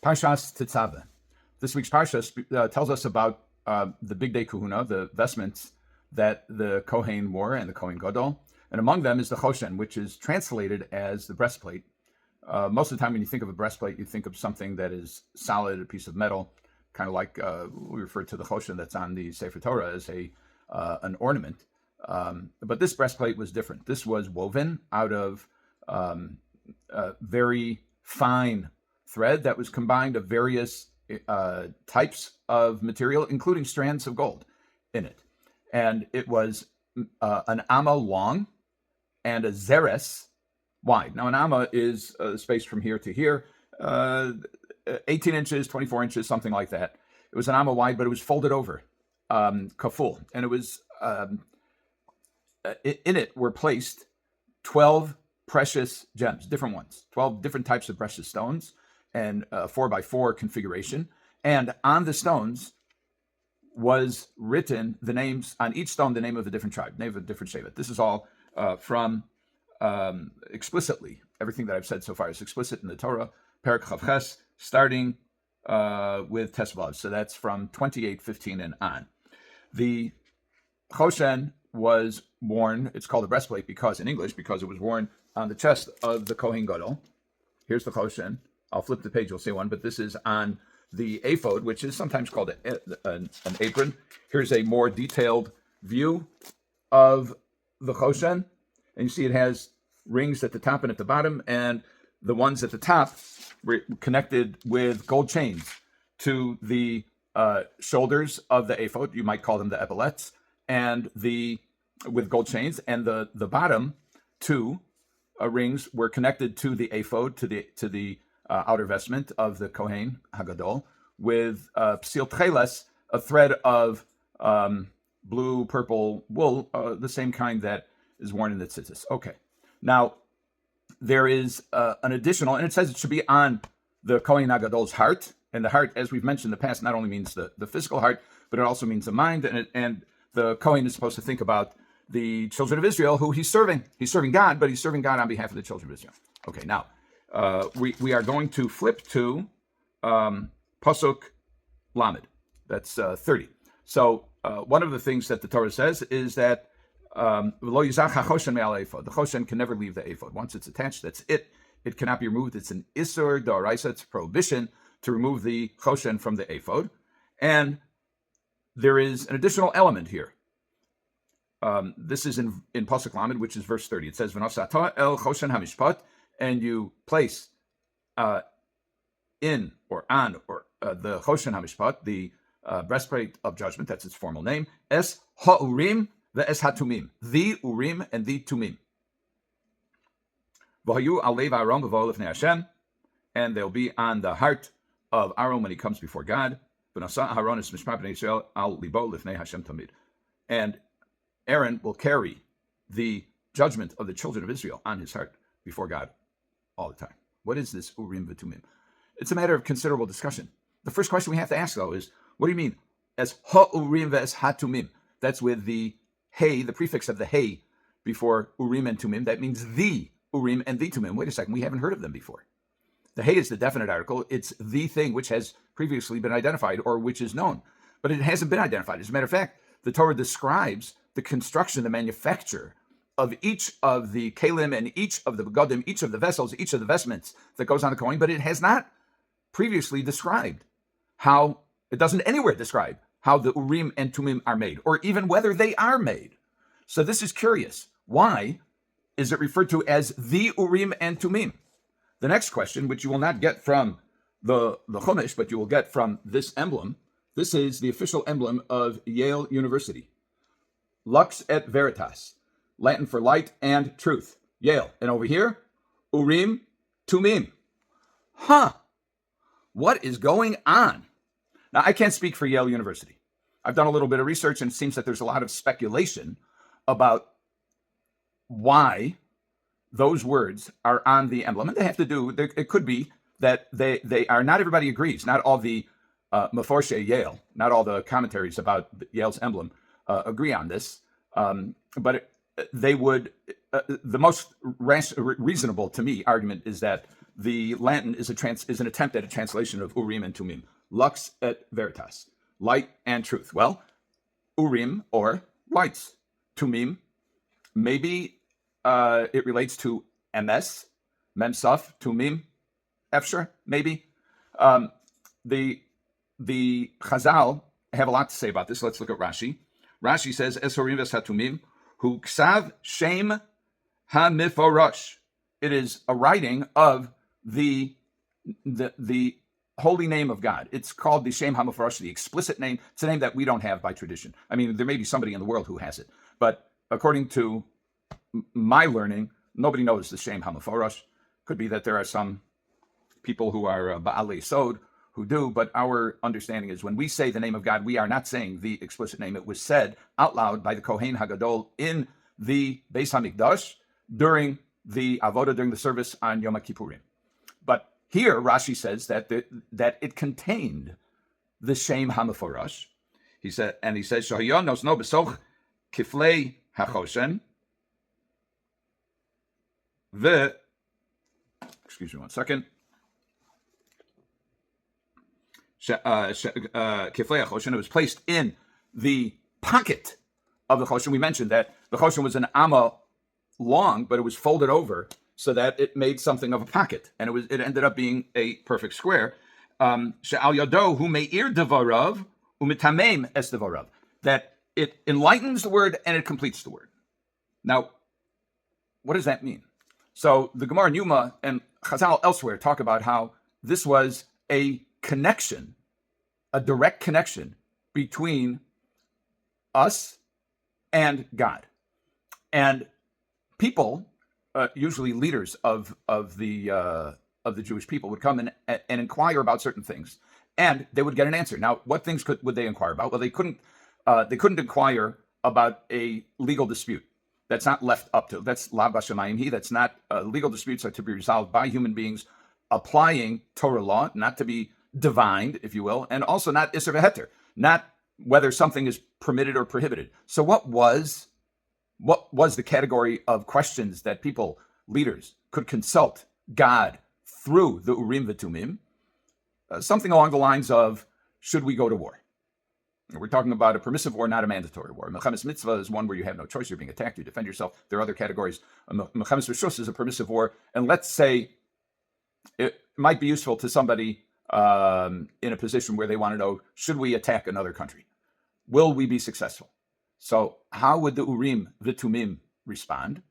Parshas Tetzaveh. This week's Parshas tells us about the Big Day Kahuna, the vestments that the Kohen wore and the Kohen Gadol. And among them is the Choshen, which is translated as the breastplate. Most of the time when you think of a breastplate, you think of something that is solid, a piece of metal, kind of like we refer to the Choshen that's on the Sefer Torah as an ornament. But this breastplate was different. This was woven out of very fine thread that was combined of various types of material, including strands of gold in it. And it was an amma long and a zeres wide. Now, an amma is space from here to here, 18 inches, 24 inches, something like that. It was an amma wide, but it was folded over, kaful. And it was, in it were placed 12 precious gems, different ones, 12 different types of precious stones, and 4x4 configuration. And on the stones was written the names, on each stone, the name of a different tribe, name of a different shevet. This is all from explicitly, everything that I've said so far is explicit in the Torah, Perek Chavches, starting with Tetzaveh. So that's from 28:15 and on. The Choshen was worn, it's called a breastplate because in English, because it was worn on the chest of the Kohen Gadol. Here's the Choshen. I'll flip the page, you'll see one, but this is on the ephod, which is sometimes called an apron. Here's a more detailed view of the Choshen. And you see it has rings at the top and at the bottom, and the ones at the top were connected with gold chains to the shoulders of the ephod. You might call them the epaulets, and with gold chains, and the bottom two rings were connected to the ephod, to the outer vestment of the Kohen Hagadol, with psil tcheles, a thread of blue, purple wool, the same kind that is worn in the tzitzis. Okay. Now, there is an additional, and it says it should be on the Kohen Hagadol's heart. And the heart, as we've mentioned in the past, not only means the physical heart, but it also means the mind. And the Kohen is supposed to think about the children of Israel, who he's serving. He's serving God, but he's serving God on behalf of the children of Israel. Okay, now, we are going to flip to Pasuk Lamed. That's 30. So one of the things that the Torah says is that the Choshen can never leave the ephod. Once it's attached, that's it. It cannot be removed. It's an Isur D'Oraisa. It's a prohibition to remove the Choshen from the ephod. And there is an additional element here. This is in Pasuk Lamed, which is verse 30. It says, V'nosata el Choshen hamishpat, and you place in or on or the Choshen hamishpat, the breastplate of judgment, that's its formal name, es ha'urim ve'es ha'tumim, the Urim and the Tumim. V'hayu alev Aaron v'vo lifnei Hashem, and they'll be on the heart of Aaron when he comes before God. V'nasa Aaron es mishpat b'nei Yisrael al libo lifnei Hashem tamid. And Aaron will carry the judgment of the children of Israel on his heart before God all the time. What is this Urim v'Tumim? It's a matter of considerable discussion. The first question we have to ask, though, is what do you mean as ha'urim ve'es ha'tumim? That's with the hey, the prefix of the hey before Urim and Tumim. That means the Urim and the Tumim. Wait a second, we haven't heard of them before. The hey is the definite article. It's the thing which has previously been identified or which is known. But it hasn't been identified. As a matter of fact, the Torah describes the construction, the manufacture of each of the kalim and each of the begadim, each of the vessels, each of the vestments that goes on the Kohen, but it has not previously described how, it doesn't anywhere describe how the Urim and Tumim are made, or even whether they are made. So this is curious. Why is it referred to as the Urim and Tumim? The next question, which you will not get from the Chumash, but you will get from this emblem, this is the official emblem of Yale University. Lux et Veritas, Latin for light and truth. Yale. And over here, Urim, Tumim. What is going on? Now, I can't speak for Yale University. I've done a little bit of research, and it seems that there's a lot of speculation about why those words are on the emblem. And they have to do, it could be that they are, not everybody agrees. Not all the Meforshe Yale, not all the commentaries about Yale's emblem agree on this. But they would, the most reasonable to me argument is that the Latin is an attempt at a translation of Urim and Tumim. Lux et veritas, light and truth. Well, Urim, or lights. Tumim, maybe it relates to MS, Memsaf, Tumim, Efshar, maybe. The Chazal have a lot to say about this. Let's look at Rashi. Rashi says, Es Urim v'Tumim, hu ksav shem ha-miforosh. It is a writing of the holy name of God. It's called the Shem HaMeforosh, the explicit name. It's a name that we don't have by tradition. I mean, there may be somebody in the world who has it, but according to my learning, nobody knows the Shem HaMeforosh. Could be that there are some people who are Ba'alei Sod who do, but our understanding is when we say the name of God, we are not saying the explicit name. It was said out loud by the Kohen Hagadol in the Beis HaMikdash during the Avodah, during the service on Yom Kippurim. But here, Rashi says that it contained the Shem HaMeforosh. He says, Shahayon nosno besoch kiflei hachoshen excuse me one second. Kiflei hachoshen. It was placed in the pocket of the choshen. We mentioned that the choshen was an amma long, but it was folded over so that it made something of a pocket, and it ended up being a perfect square. She'al yado hu me'ir devarav u'mitamem es devarav, that it enlightens the word and it completes the word. Now, what does that mean? So the Gemara in Yoma and Chazal elsewhere talk about how this was a connection, a direct connection between us and God. And people, usually leaders of the Jewish people, would come and inquire about certain things, and they would get an answer. Now, what things would they inquire about? Well, they couldn't inquire about a legal dispute. That's not left up to. That's la b'shamayim hi. That's not legal disputes are to be resolved by human beings applying Torah law, not to be divined, if you will, and also not iser v'heter, not whether something is permitted or prohibited. So what was the category of questions that people, leaders, could consult God through the Urim v'Tumim? Something along the lines of, should we go to war? We're talking about a permissive war, not a mandatory war. Milchemes mitzvah is one where you have no choice. You're being attacked. You defend yourself. There are other categories. Milchemes reshus is a permissive war. And let's say it might be useful to somebody in a position where they want to know, should we attack another country? Will we be successful? So how would the Urim v'Tumim respond?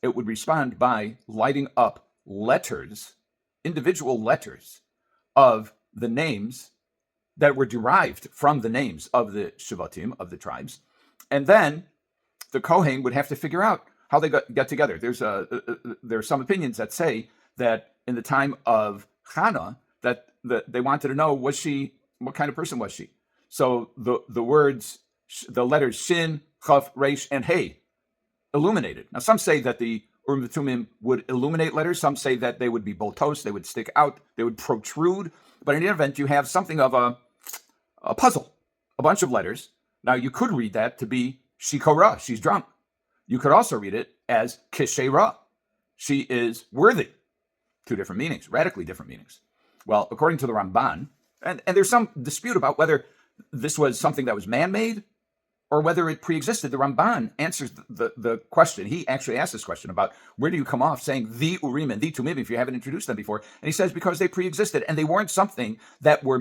It would respond by lighting up letters, individual letters of the names that were derived from the names of the Shevatim, of the tribes. And then the Kohen would have to figure out how they got together. There are some opinions that say that in the time of Hannah, that they wanted to know, what kind of person was she? So the words, the letters Shin, Chaf, Reish, and Hey illuminated. Now, some say that the Urim v'Tumim would illuminate letters. Some say that they would be boltos, they would stick out, they would protrude. But in any event, you have something of a puzzle, a bunch of letters. Now, you could read that to be Shikora, she's drunk. You could also read it as Kishera, she is worthy. Two different meanings, radically different meanings. Well, according to the Ramban, and there's some dispute about whether this was something that was man-made or whether it pre-existed. The Ramban answers the question. He actually asked this question about where do you come off saying the Urim and the Tumim if you haven't introduced them before? And he says because they pre-existed and they weren't something that were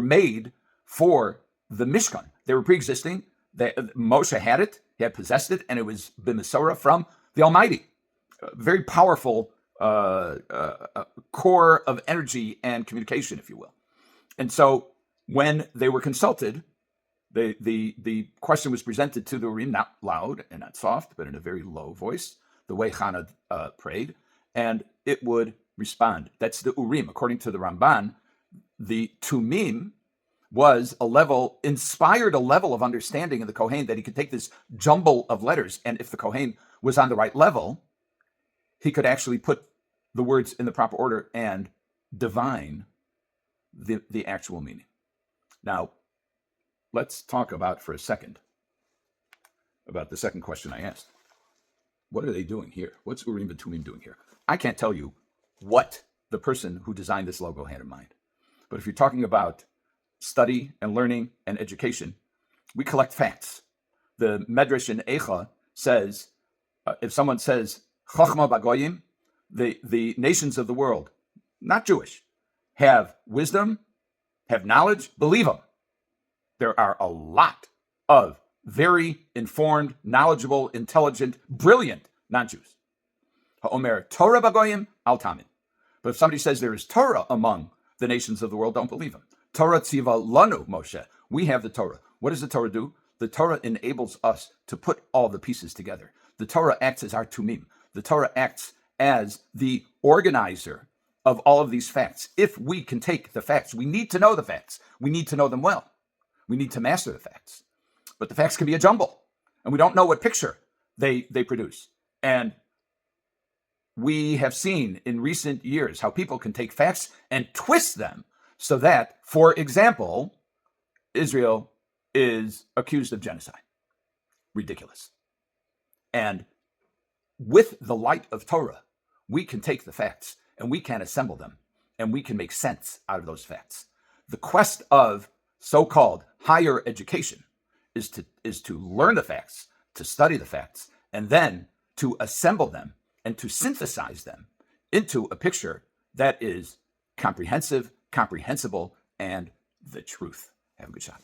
made for the Mishkan. They were pre-existing. Moshe had it. He had possessed it, and it was b'Mesorah from the Almighty. Very powerful core of energy and communication, if you will. And so when they were consulted, the question was presented to the Urim, not loud and not soft, but in a very low voice, the way Hannah prayed, and it would respond. That's the Urim. According to the Ramban, the Tumim inspired a level of understanding in the Kohen that he could take this jumble of letters, and if the Kohen was on the right level, he could actually put the words in the proper order and divine the actual meaning. Now, let's talk for a second about the second question I asked. What are they doing here? What's Urim v'Tumim doing here? I can't tell you what the person who designed this logo had in mind. But if you're talking about study and learning and education, we collect facts. The Medrash in Eicha says, if someone says, Chochma Bagoyim, the nations of the world, not Jewish, have wisdom, have knowledge, believe them. There are a lot of very informed, knowledgeable, intelligent, brilliant non-Jews. Ha'omer Torah Bagoyim al Tamin. But if somebody says there is Torah among the nations of the world, don't believe him. Torah tziva lanu, Moshe. We have the Torah. What does the Torah do? The Torah enables us to put all the pieces together. The Torah acts as our tumim. The Torah acts as the organizer of all of these facts. If we can take the facts, we need to know the facts. We need to know them well. We need to master the facts. But the facts can be a jumble, and we don't know what picture they produce. And we have seen in recent years how people can take facts and twist them so that, for example, Israel is accused of genocide. Ridiculous. And with the light of Torah, we can take the facts and we can assemble them and we can make sense out of those facts. The quest of so-called higher education is to learn the facts, to study the facts, and then to assemble them and to synthesize them into a picture that is comprehensive, comprehensible, and the truth. Have a good shot.